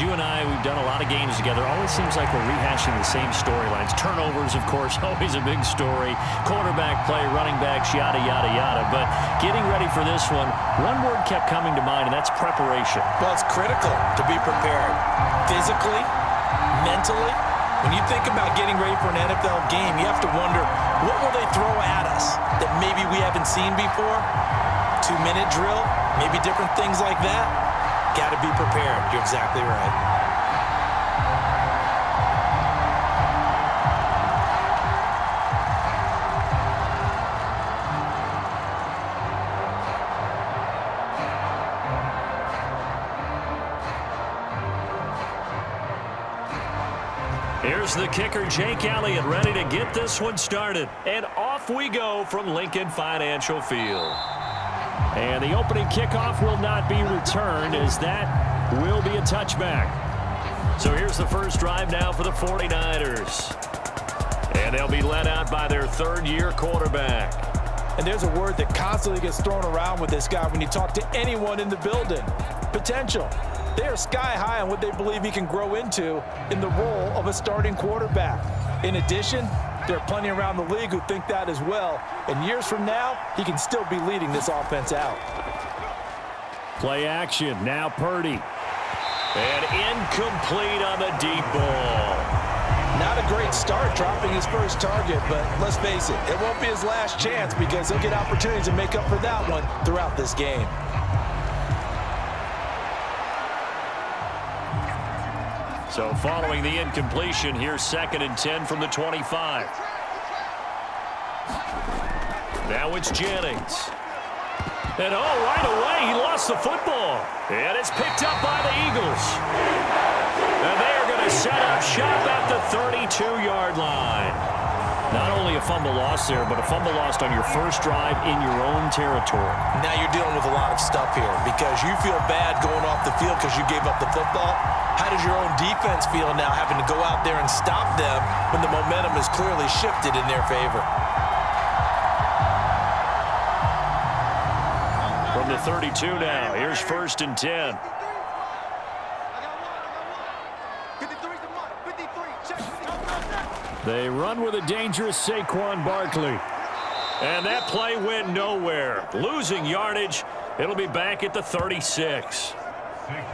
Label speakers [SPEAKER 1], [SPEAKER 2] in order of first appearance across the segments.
[SPEAKER 1] you and I, we've done a lot of games together. Always seems like we're rehashing the same storylines. Turnovers, of course, always a big story. Quarterback play, running backs, yada, yada, yada. But getting ready for this one word kept coming to mind, and that's preparation.
[SPEAKER 2] Well, it's critical to be prepared. Physically, mentally. When you think about getting ready for an NFL game, you have to wonder, what will they throw at us that maybe we haven't seen before? 2-minute drill, maybe different things like that. Got to be prepared. You're exactly right.
[SPEAKER 1] Here's the kicker, Jake Elliott, ready to get this one started. And off we go from Lincoln Financial Field. And the opening kickoff will not be returned, as that will be a touchback. So here's the first drive now for the 49ers. And they'll be led out by their third-year quarterback.
[SPEAKER 2] And there's a word that constantly gets thrown around with this guy when you talk to anyone in the building. Potential. They are sky high on what they believe he can grow into in the role of a starting quarterback. In addition, there are plenty around the league who think that as well. And years from now, he can still be leading this offense out.
[SPEAKER 1] Play action. Now Purdy. And incomplete on the deep ball.
[SPEAKER 2] Not a great start dropping his first target, but let's face it, it won't be his last chance because he'll get opportunities to make up for that one throughout this game.
[SPEAKER 1] So following the incompletion, here's 2nd and 10 from the 25. Now it's Jennings. And right away, he lost the football. And it's picked up by the Eagles. And they are going to set up shop at the 32-yard line. Not only a fumble loss there, but a fumble lost on your first drive in your own territory.
[SPEAKER 2] Now you're dealing with a lot of stuff here because you feel bad going off the field because you gave up the football. How does your own defense feel now having to go out there and stop them when the momentum is clearly shifted in their favor?
[SPEAKER 1] From the 32 now, here's 1st and 10. They run with a dangerous Saquon Barkley. And that play went nowhere. Losing yardage. It'll be back at the 36.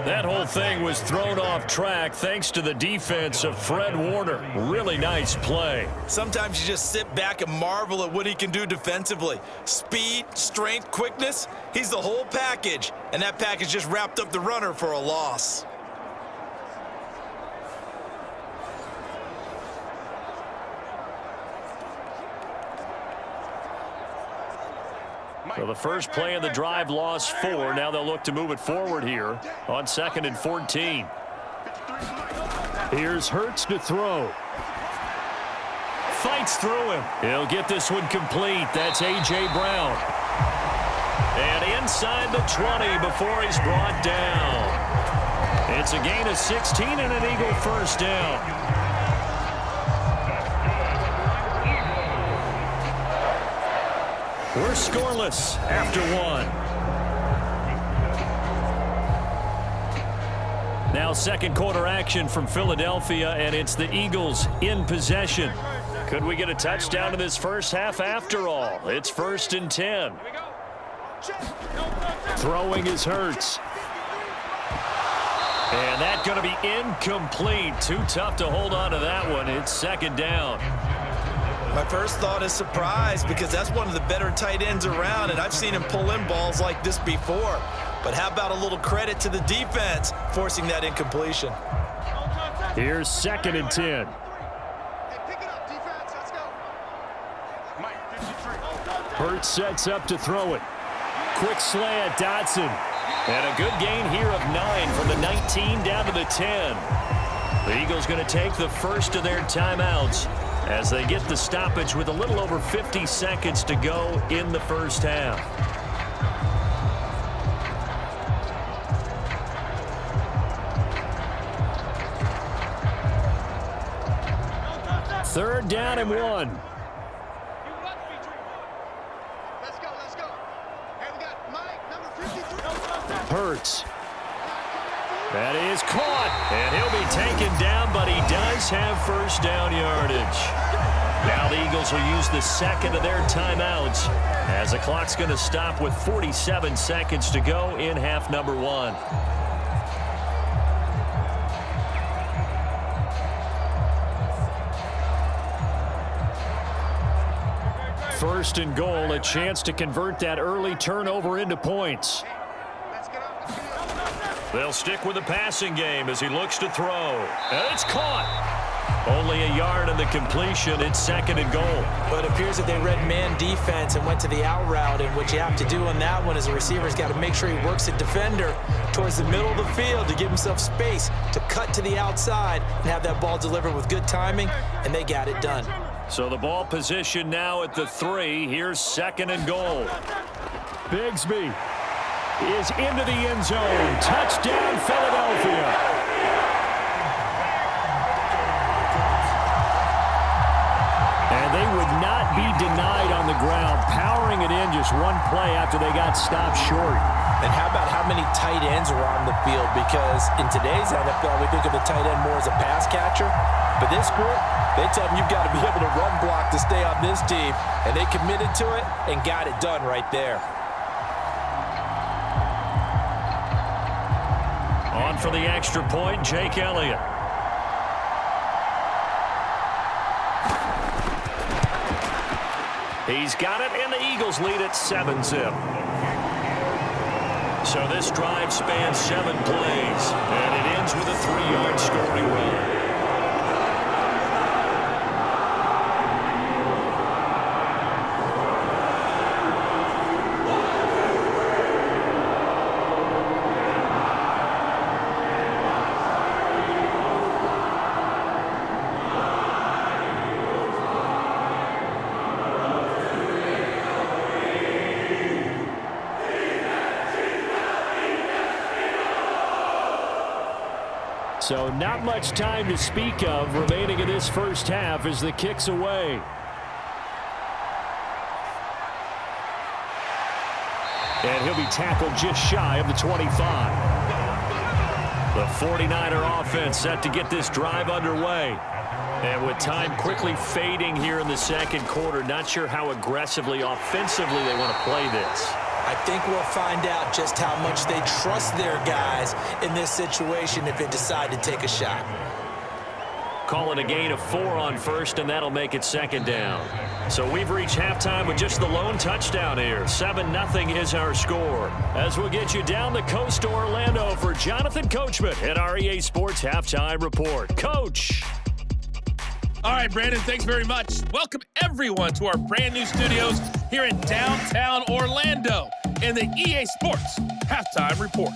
[SPEAKER 1] That whole thing was thrown off track thanks to the defense of Fred Warner. Really nice play.
[SPEAKER 2] Sometimes you just sit back and marvel at what he can do defensively. Speed, strength, quickness. He's the whole package. And that package just wrapped up the runner for a loss.
[SPEAKER 1] So the first play of the drive lost 4. Now they'll look to move it forward here on 2nd and 14. Here's Hurts to throw. Fights through him. He'll get this one complete. That's A.J. Brown. And inside the 20 before he's brought down. It's a gain of 16 and an Eagle first down. We're scoreless after 1. Now second quarter action from Philadelphia, and it's the Eagles in possession. Could we get a touchdown in this first half after all? It's 1st and 10. Throwing is Hurts. And that's going to be incomplete. Too tough to hold on to that one. It's 2nd down.
[SPEAKER 2] My first thought is surprise because that's one of the better tight ends around, and I've seen him pull in balls like this before. But how about a little credit to the defense forcing that incompletion?
[SPEAKER 1] Here's 2nd and 10. Hurts sets up to throw it. Quick slant, Dotson. And a good gain here of 9 from the 19 down to the 10. The Eagles going to take the first of their timeouts as they get the stoppage with a little over 50 seconds to go in the first half. Third down and 1. Hurts. That is caught, and he'll be taken down, but he does have first down yardage. Now the Eagles will use the second of their timeouts as the clock's going to stop with 47 seconds to go in half number 1. First and goal, a chance to convert that early turnover into points. They'll stick with the passing game as he looks to throw. And it's caught. Only a yard on the completion. It's second and goal.
[SPEAKER 2] But it appears that they read man defense and went to the out route. And what you have to do on that one is the receiver's got to make sure he works the defender towards the middle of the field to give himself space to cut to the outside and have that ball delivered with good timing. And they got it done.
[SPEAKER 1] So the ball position now at the 3. Here's second and goal. Bigsby is into the end zone. Touchdown, Philadelphia. And they would not be denied on the ground, powering it in just one play after they got stopped short.
[SPEAKER 2] And how about how many tight ends are on the field? Because in today's NFL, we think of the tight end more as a pass catcher. But this group, they tell them you've got to be able to run block to stay on this team. And they committed to it and got it done right there.
[SPEAKER 1] On for the extra point, Jake Elliott. He's got it, and the Eagles lead at 7-zip. So this drive spans 7 plays, and it ends with a 3-yard scoring run. So not much time to speak of remaining in this first half as the kick's away. And he'll be tackled just shy of the 25. The 49er offense set to get this drive underway. And with time quickly fading here in the second quarter, not sure how aggressively, offensively they want to play this.
[SPEAKER 2] I think we'll find out just how much they trust their guys in this situation if they decide to take a shot.
[SPEAKER 1] Calling a gain of 4 on first, and that'll make it second down. So we've reached halftime with just the lone touchdown here. 7-0 is our score. As we'll get you down the coast to Orlando for Jonathan Coachman at our EA Sports Halftime Report. Coach.
[SPEAKER 3] All right, Brandon, thanks very much. Welcome, everyone, to our brand new studios here in downtown Orlando and the EA Sports Halftime Report.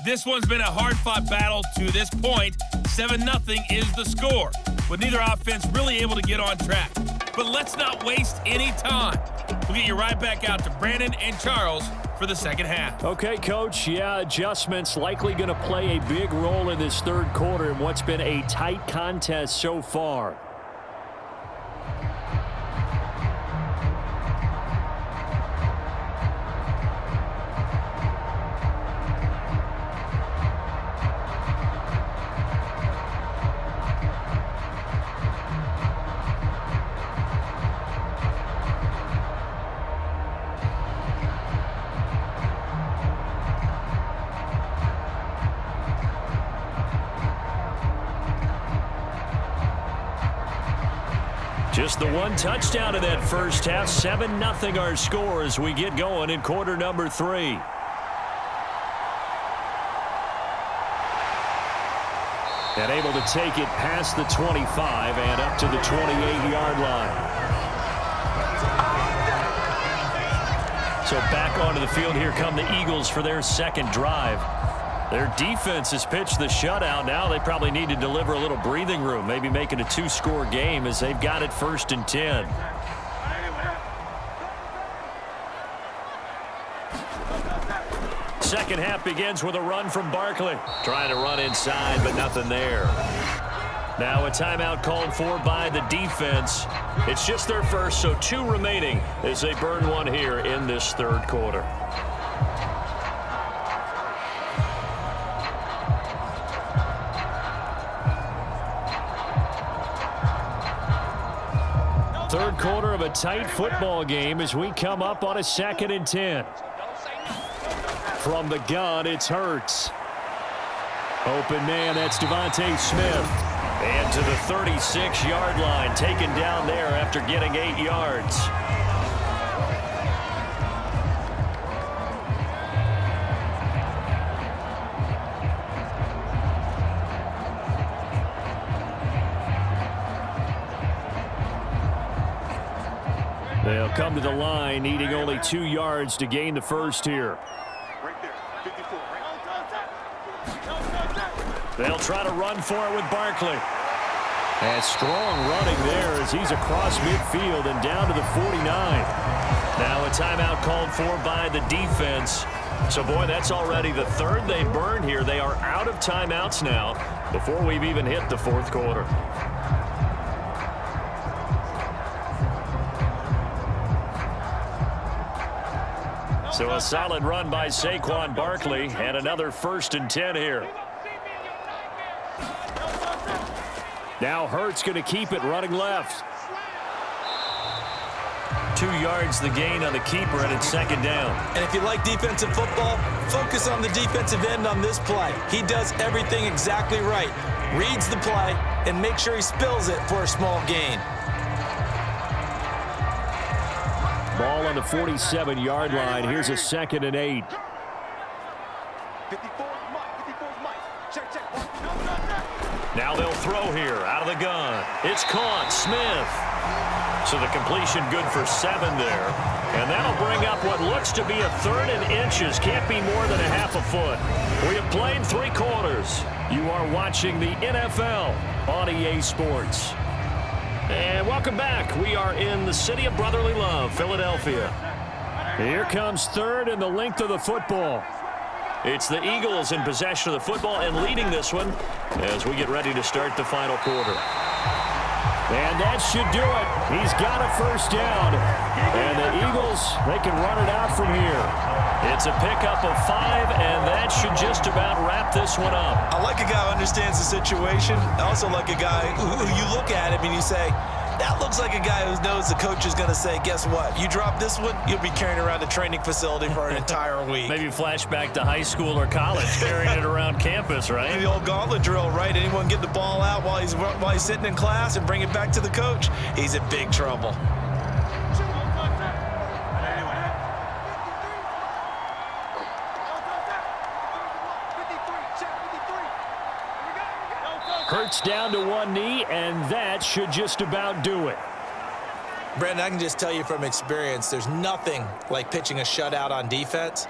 [SPEAKER 3] This one's been a hard-fought battle to this point. 7-0 is the score, with neither offense really able to get on track. But let's not waste any time. We'll get you right back out to Brandon and Charles for the second half.
[SPEAKER 1] Okay, Coach. Yeah, adjustments likely going to play a big role in this third quarter in what's been a tight contest so far. Just the one touchdown in that first half. 7-0 our score as we get going in quarter number 3. And able to take it past the 25 and up to the 28-yard line. So back onto the field, here come the Eagles for their second drive. Their defense has pitched the shutout. Now they probably need to deliver a little breathing room, maybe make it a 2-score game as they've got it 1st and 10. Second half begins with a run from Barkley. Trying to run inside, but nothing there. Now a timeout called for by the defense. It's just their first, so 2 remaining as they burn one here in this third quarter. third quarter of a tight football game as we come up on a 2nd and 10. From the gun, it's Hurts. Open man, that's Devontae Smith. And to the 36-yard line, taken down there after getting 8 yards. They'll come to the line, needing only 2 yards to gain the first here. They'll try to run for it with Barkley. And strong running there as he's across midfield and down to the 49. Now a timeout called for by the defense. So, boy, that's already the third they burned here. They are out of timeouts now before we've even hit the fourth quarter. So a solid run by Saquon Barkley and another 1st and 10 here. Now Hurts going to keep it running left. 2 yards the gain on the keeper, and it's 2nd down.
[SPEAKER 2] And if you like defensive football, focus on the defensive end on this play. He does everything exactly right. Reads the play and make sure he spills it for a small gain.
[SPEAKER 1] Ball on the 47-yard line. Here's a 2nd and 8. Now they'll throw here out of the gun. It's caught. Smith. So the completion good for 7 there. And that'll bring up what looks to be a 3rd and inches. Can't be more than a half a foot. We have played 3 quarters. You are watching the NFL on EA Sports. And welcome back. We are in the city of brotherly love, Philadelphia. Here comes 3rd and the length of the football. It's the Eagles in possession of the football and leading this one as we get ready to start the final quarter. And that should do it. He's got a 1st down. And the Eagles, they can run it out from here. It's a pickup of 5, and that should just about wrap this one up.
[SPEAKER 2] I like a guy who understands the situation. I also like a guy who you look at him and you say, that looks like a guy who knows the coach is going to say, guess what? You drop this one, you'll be carrying around the training facility for an entire week.
[SPEAKER 1] Maybe flashback to high school or college, carrying it around campus, right?
[SPEAKER 2] The old gauntlet drill, right? Anyone get the ball out while he's sitting in class and bring it back to the coach, he's in big trouble.
[SPEAKER 1] Hurts down to one knee, and that should just about do it.
[SPEAKER 2] Brandon, I can just tell you from experience, there's nothing like pitching a shutout on defense,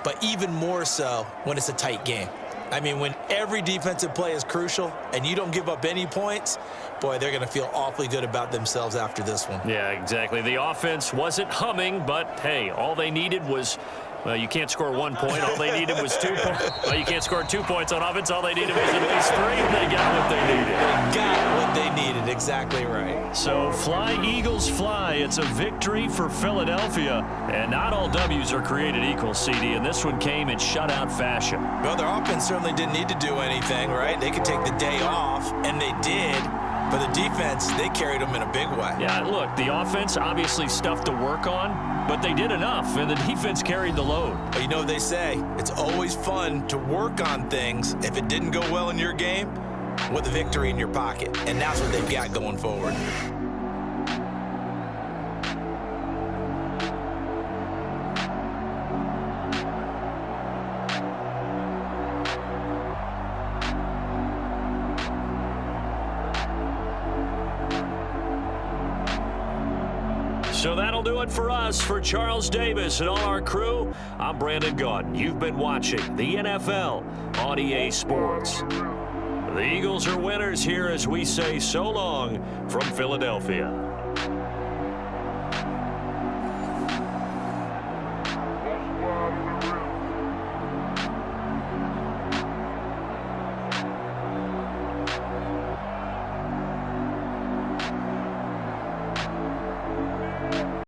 [SPEAKER 2] but even more so when it's a tight game. I mean, when every defensive play is crucial and you don't give up any points, boy, they're going to feel awfully good about themselves after this one.
[SPEAKER 1] Yeah, exactly. The offense wasn't humming, but, hey, all they needed was, well, you can't score 1 point. All they needed was 2 points. Well, you can't score 2 points on offense. All they needed was at least 3, and they got what they needed.
[SPEAKER 2] They got what they needed. Exactly right.
[SPEAKER 1] So fly, Eagles, fly. It's a victory for Philadelphia. And not all W's are created equal, CD, and this one came in shutout fashion.
[SPEAKER 2] Well, their offense certainly didn't need to do anything, right? They could take the day off, and they did. For the defense, they carried them in a big way.
[SPEAKER 1] Yeah, look, the offense obviously stuff to work on, but they did enough, and the defense carried the load.
[SPEAKER 2] Well, you know what they say, it's always fun to work on things if it didn't go well in your game with a victory in your pocket, and that's what they've got going forward.
[SPEAKER 1] So that'll do it for us. For Charles Davis and all our crew, I'm Brandon Gaudin. You've been watching the NFL on EA Sports. The Eagles are winners here as we say so long from Philadelphia.